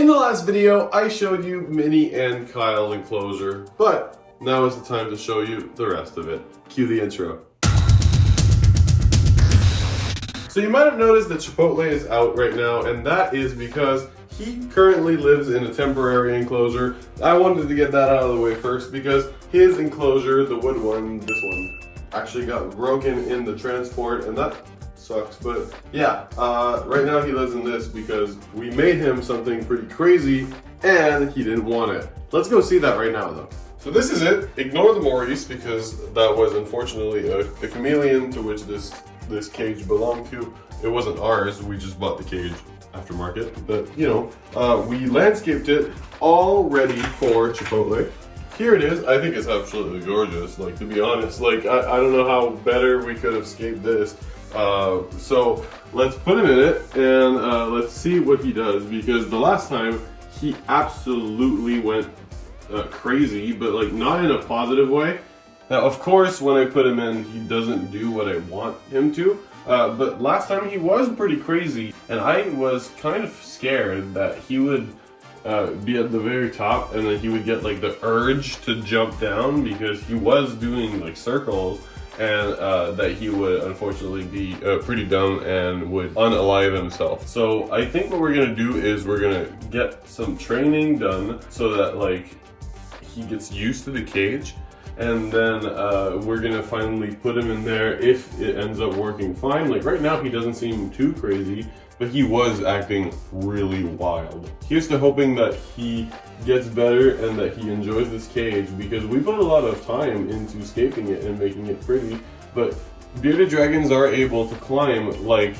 In the last video, I showed you Minnie and Kyle's enclosure, but now is the time to show you the rest of it. Cue the intro. So you might have noticed that Chipotle is out right now, and that is because he currently lives in a temporary enclosure. I wanted to get that out of the way first because his enclosure, the wood one, this one, actually got broken in the transport, and that sucks. But yeah, right now he lives in this because we made him something pretty crazy and he didn't want it. Let's go see that right now though. So this is it. Ignore the Maurice because that was unfortunately a chameleon to which this cage belonged to. It wasn't ours, we just bought the cage aftermarket. But you know, we landscaped it all ready for Chipotle. Here it is. I think it's absolutely gorgeous. Like, to be honest, like I don't know how better we could have scaped this. So let's put him in it and let's see what he does, because the last time he absolutely went crazy, but like not in a positive way. Now, of course, when I put him in, he doesn't do what I want him to. But last time he was pretty crazy, and I was kind of scared that he would be at the very top and then he would get like the urge to jump down because he was doing like circles, and that he would unfortunately be pretty dumb and would unalive himself. So I think what we're gonna do is we're gonna get some training done so that like he gets used to the cage, and then we're gonna finally put him in there if it ends up working fine. Like right now he doesn't seem too crazy, but he was acting really wild. Here's to hoping that he gets better and that he enjoys this cage, because we put a lot of time into scaping it and making it pretty. But bearded dragons are able to climb like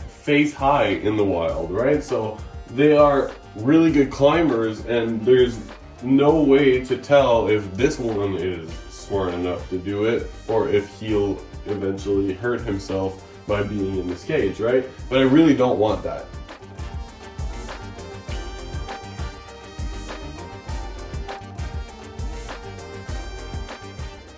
face high in the wild, right? So they are really good climbers, and there's no way to tell if this one is smart enough to do it or if he'll eventually hurt himself by being in this cage, right? But I really don't want that.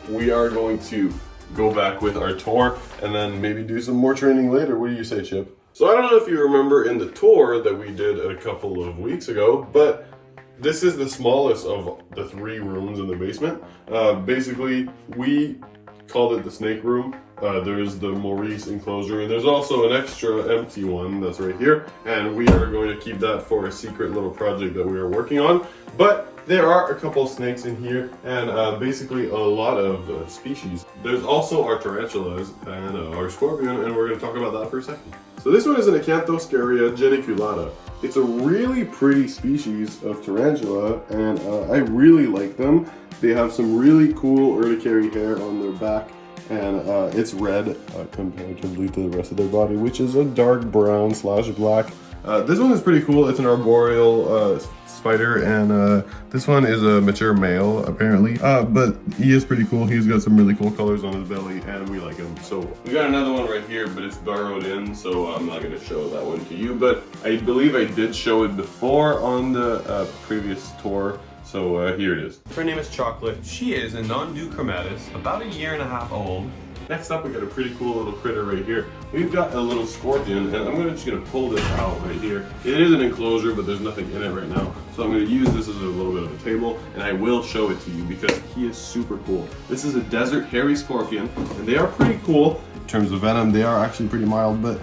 We are going to go back with our tour and then maybe do some more training later. What do you say, Chip? So I don't know if you remember in the tour that we did a couple of weeks ago, but this is the smallest of the 3 rooms in the basement. Basically, we called it the snake room. There's the Maurice enclosure, and there's also an extra empty one that's right here, and we are going to keep that for a secret little project that we are working on. But there are a couple of snakes in here, and basically a lot of species. There's also our tarantulas and our scorpion, and we're going to talk about that for a second. So this one is an Acanthoscaria geniculata. It's a really pretty species of tarantula, and I really like them. They have some really cool urticary hair on their back, and it's red comparatively to the rest of their body, which is a dark brown / black. This one is pretty cool. It's an arboreal spider, and this one is a mature male apparently, but he is pretty cool. He's got some really cool colors on his belly, and we like him. So we got another one right here, but it's burrowed in, so I'm not going to show that one to you, but I believe I did show it before on the previous tour. So here it is. Her name is Chocolate. She is a non-duchromatus, about 1.5 years old. Next up, we got a pretty cool little critter right here. We've got a little scorpion, and I'm just gonna pull this out right here. It is an enclosure, but there's nothing in it right now. So I'm gonna use this as a little bit of a table, and I will show it to you because he is super cool. This is a desert hairy scorpion, and they are pretty cool. In terms of venom, they are actually pretty mild, but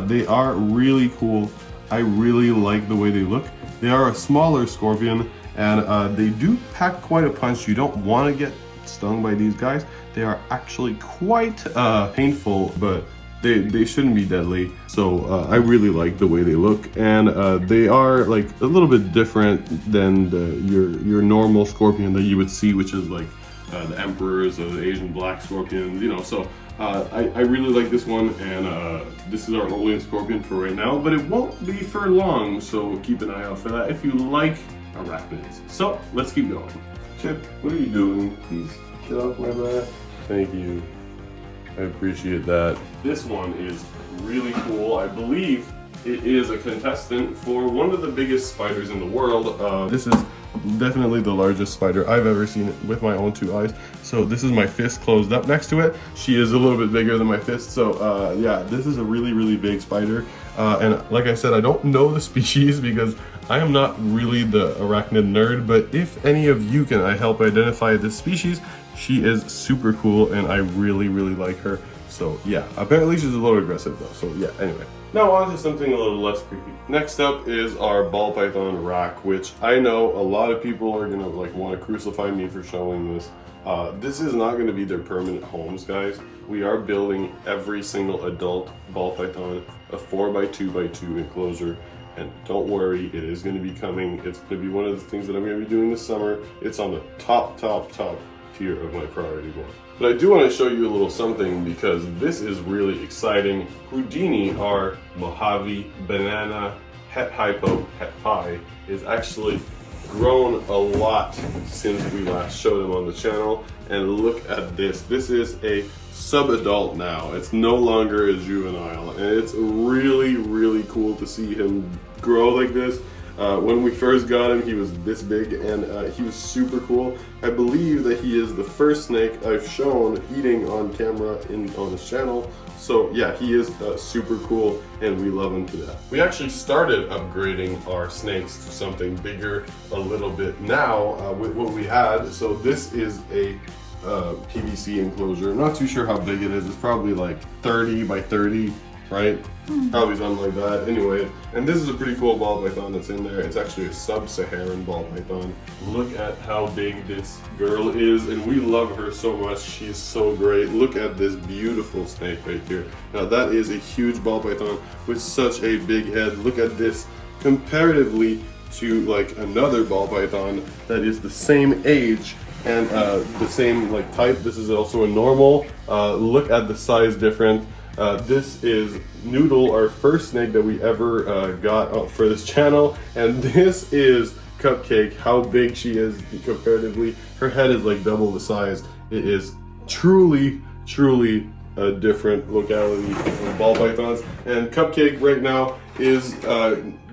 they are really cool. I really like the way they look. They are a smaller scorpion, and they do pack quite a punch. You don't want to get stung by these guys. They are actually quite painful, but they shouldn't be deadly. So I really like the way they look, and they are like a little bit different than your normal scorpion that you would see, which is like the emperors of the Asian black scorpions, you know. So I really like this one, and this is our only scorpion for right now, but it won't be for long, so keep an eye out for that if you like arachnids. So let's keep going. Chip, what are you doing? Please get off my back. Thank you. I appreciate that. This one is really cool. I believe it is a contestant for one of the biggest spiders in the world. This is definitely the largest spider I've ever seen with my own 2 eyes. So this is my fist closed up next to it. She is a little bit bigger than my fist. So yeah, this is a really, really big spider. And like I said, I don't know the species because I am not really the arachnid nerd, but if any of you can help identify this species, she is super cool and I really like her. So yeah, apparently she's a little aggressive though, so yeah, anyway. Now on to something a little less creepy. Next up is our ball python rack, which I know a lot of people are gonna like want to crucify me for showing this. This is not gonna be their permanent homes, guys. We are building every single adult ball python a 4x2x2 enclosure. And don't worry, it is going to be coming. It's going to be one of the things that I'm going to be doing this summer. It's on the top tier of my priority board. But I do want to show you a little something because this is really exciting. Houdini, our Mojave banana het hypo het pie, is actually grown a lot since we last showed him on the channel. And look at this. This is a sub-adult now. It's no longer a juvenile, and it's really cool to see him grow like this. When we first got him, he was this big, and he was super cool. I believe that he is the first snake I've shown eating on camera on this channel. So yeah, he is super cool, and we love him to death. We actually started upgrading our snakes to something bigger a little bit now with what we had. So this is a PVC enclosure. I'm not too sure how big it is. It's probably like 30 by 30, right? Probably something like that. Anyway, and this is a pretty cool ball python that's in there. It's actually a sub-Saharan ball python. Look at how big this girl is, and we love her so much. She's so great. Look at this beautiful snake right here. Now that is a huge ball python with such a big head. Look at this comparatively to like another ball python that is the same age and the same like type. This is also a normal. Look at the size difference. This is Noodle, our first snake that we ever got for this channel, and this is Cupcake. How big she is comparatively. Her head is like double the size. It is truly a different locality of ball pythons, and Cupcake right now is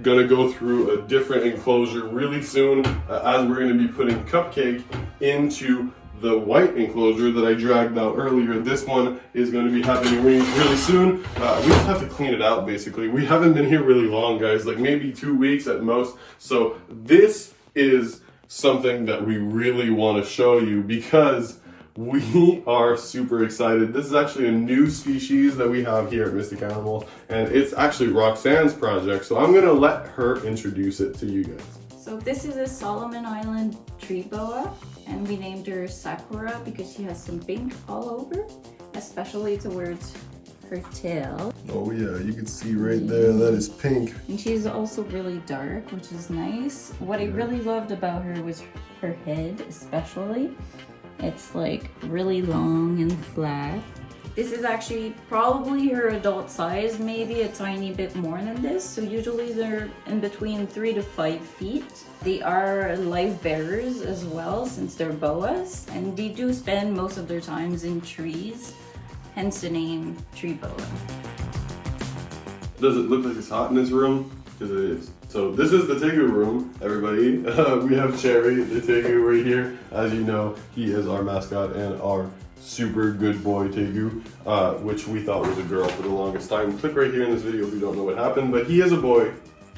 gonna go through a different enclosure really soon, as we're gonna be putting Cupcake into the white enclosure that I dragged out earlier. This one is going to be happening really soon. We just have to clean it out basically. We haven't been here really long, guys, like maybe 2 weeks at most. So this is something that we really want to show you because we are super excited. This is actually a new species that we have here at Miztik Animals, and it's actually Roxanne's project. So I'm going to let her introduce it to you guys. So this is a Solomon Island tree boa, and we named her Sakura because she has some pink all over, especially towards her tail. Oh yeah, you can see right there, that is pink. And she's also really dark, which is nice. What I really loved about her was her head, especially. It's like really long and flat. This is actually probably her adult size, maybe a tiny bit more than this. So usually they're in between 3 to 5 feet. They are life bearers as well, since they're boas, and they do spend most of their times in trees, hence the name tree boa. Does it look like it's hot in this room? Because it is. So this is the Tegu room, everybody. We have Cherry, the Tegu right here. As you know, he is our mascot and our super good boy Tegu, which we thought was a girl for the longest time. Click right here in this video if you don't know what happened, but he is a boy.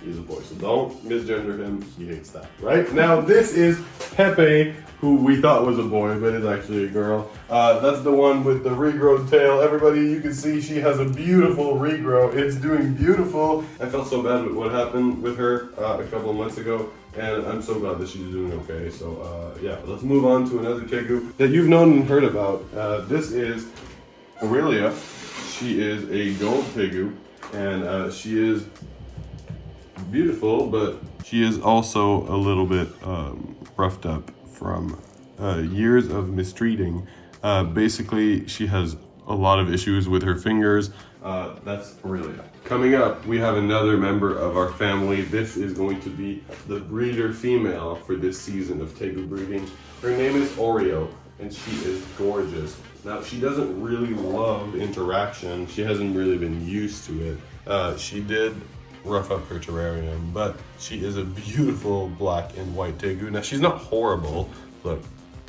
He's a boy, so don't misgender him. He hates that, right? Now this is Pepe, who we thought was a boy, but is actually a girl. That's the one with the regrowed tail. Everybody, you can see she has a beautiful regrow. It's doing beautiful. I felt so bad with what happened with her a couple of months ago, and I'm so glad that she's doing okay. So yeah, let's move on to another Tegu that you've known and heard about. This is Aurelia. She is a gold Tegu, and she is beautiful, but she is also a little bit roughed up from years of mistreating. Basically, she has a lot of issues with her fingers. That's Aurelia. Coming up, we have another member of our family. This is going to be the breeder female for this season of Tegu breeding. Her name is Oreo, and she is gorgeous. Now, she doesn't really love interaction. She hasn't really been used to it. She did rough up her terrarium, but she is a beautiful black and white Tegu. Now, she's not horrible. Look,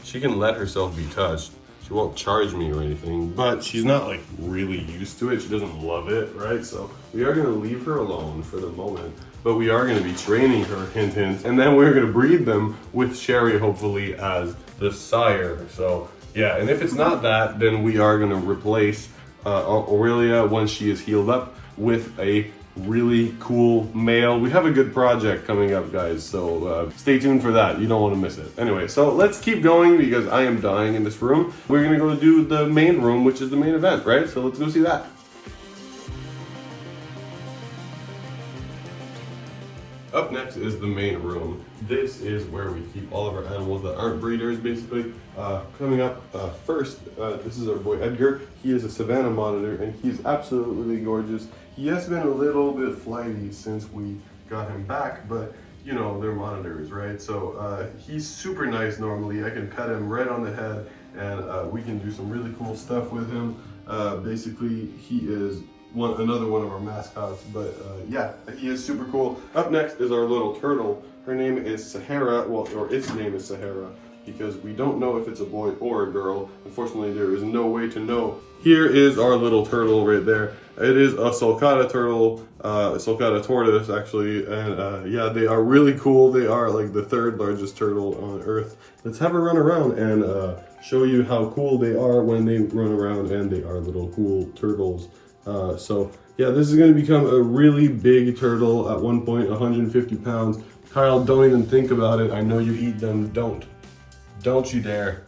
she can let herself be touched. She won't charge me or anything, but she's not like really used to it. She doesn't love it, right? So we are gonna leave her alone for the moment. but we are going to be training her, hint hint, and then we're going to breed them with Sherry hopefully as the sire. So yeah, and if it's not that, then we are going to replace Aurelia once she is healed up with a really cool male. We have a good project coming up, guys, so stay tuned for that. You don't want to miss it. Anyway, so let's keep going because I am dying in this room. We're gonna go do the main room, which is the main event, right? So let's go see that. Up next is the main room. This is where we keep all of our animals that aren't breeders, basically. Coming up first, this is our boy Edgar. He is a Savannah monitor, and he's absolutely gorgeous. He has been a little bit flighty since we got him back, but you know, they're monitors, right? So he's super nice normally. I can pet him right on the head, and we can do some really cool stuff with him. Basically, he is another one of our mascots, but yeah, he is super cool. Up next is our little turtle. Her name is Sahara, well, or its name is Sahara, because we don't know if it's a boy or a girl. Unfortunately, there is no way to know. Here is our little turtle right there. It is a sulcata turtle, sulcata tortoise actually, and yeah, they are really cool. They are like the third largest turtle on Earth. Let's have her run around and show you how cool they are when they run around, and they are little cool turtles. So yeah, this is going to become a really big turtle at one point, 150 pounds. Kyle, don't even think about it. I know you eat them. Don't you dare.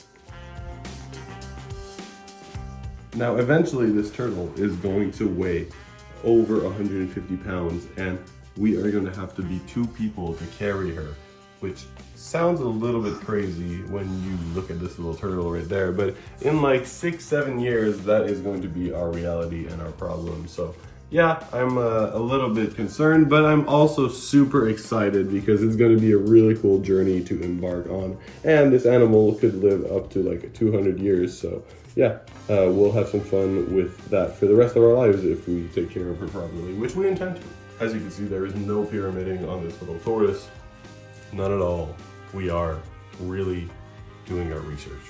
Now, eventually this turtle is going to weigh over 150 pounds, and we are going to have to be 2 people to carry her, which sounds a little bit crazy when you look at this little turtle right there, but in like 6-7 years, that is going to be our reality and our problem. So yeah, I'm a little bit concerned, but I'm also super excited because it's going to be a really cool journey to embark on, and this animal could live up to like 200 years. So yeah, we'll have some fun with that for the rest of our lives if we take care of her properly, which we intend to. As you can see, there is no pyramiding on this little tortoise. None at all. We are really doing our research.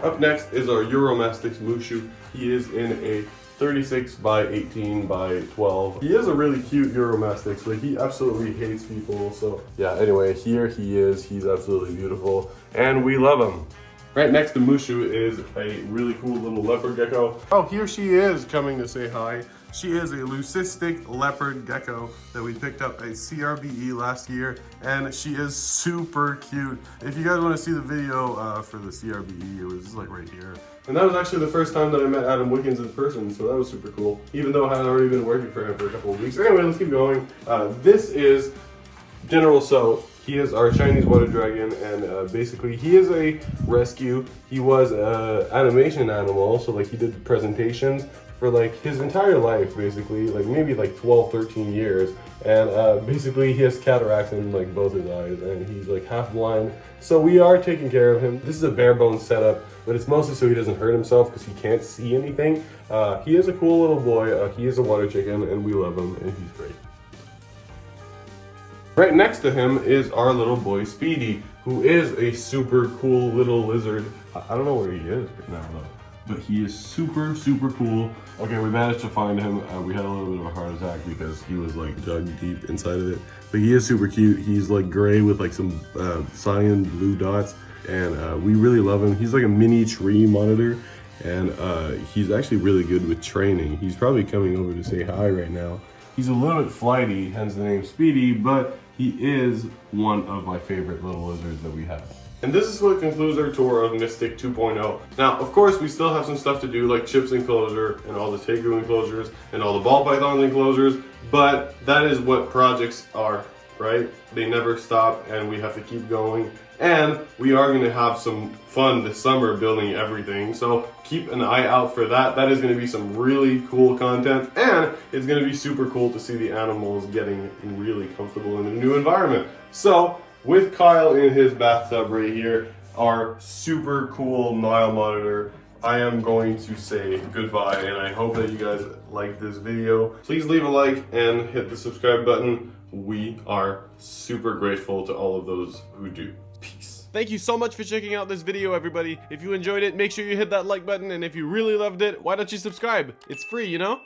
Up next is our Euromastix Mushu. He is in a 36 by 18 by 12. He is a really cute Euromastix, but he absolutely hates people. So yeah, anyway, here he is. He's absolutely beautiful, and we love him. Right next to Mushu is a really cool little leopard gecko. Oh, here she is coming to say hi. She is a leucistic leopard gecko that we picked up at CRBE last year, and she is super cute. If you guys want to see the video for the CRBE, it was just like right here. And that was actually the first time that I met Adam Wiggins in person, so that was super cool, even though I had already been working for him for a couple of weeks. Anyway, let's keep going. This is General So. He is our Chinese water dragon, and basically he is a rescue. He was an animation animal, so like he did presentations for like his entire life, basically, like maybe like 12-13 years, and basically he has cataracts in like both his eyes, and he's like half blind, so we are taking care of him. This is a bare bones setup, but it's mostly so he doesn't hurt himself because he can't see anything. He is a cool little boy. He is a water chicken, and we love him, and he's great. Right next to him is our little boy Speedy, who is a super cool little lizard. I don't know where he is right now though, but he is super, super cool. Okay, we managed to find him. We had a little bit of a heart attack because he was like dug deep inside of it. But he is super cute. He's like gray with like some cyan blue dots, and we really love him. He's like a mini tree monitor, and he's actually really good with training. He's probably coming over to say hi right now. He's a little bit flighty, hence the name Speedy, but he is one of my favorite little lizards that we have. And this is what concludes our tour of Miztik 2.0. Now, of course, we still have some stuff to do, like Chip's enclosure, and all the Tegu enclosures, and all the ball pythons enclosures, but that is what projects are, right? They never stop, and we have to keep going. And we are going to have some fun this summer building everything, so keep an eye out for that. That is going to be some really cool content, and it's going to be super cool to see the animals getting really comfortable in a new environment. So with Kyle in his bathtub right here, our super cool Nile monitor, I am going to say goodbye, and I hope that you guys like this video. Please leave a like and hit the subscribe button. We are super grateful to all of those who do. Peace. Thank you so much for checking out this video, everybody. If you enjoyed it, make sure you hit that like button, and if you really loved it, why don't you subscribe? It's free, you know?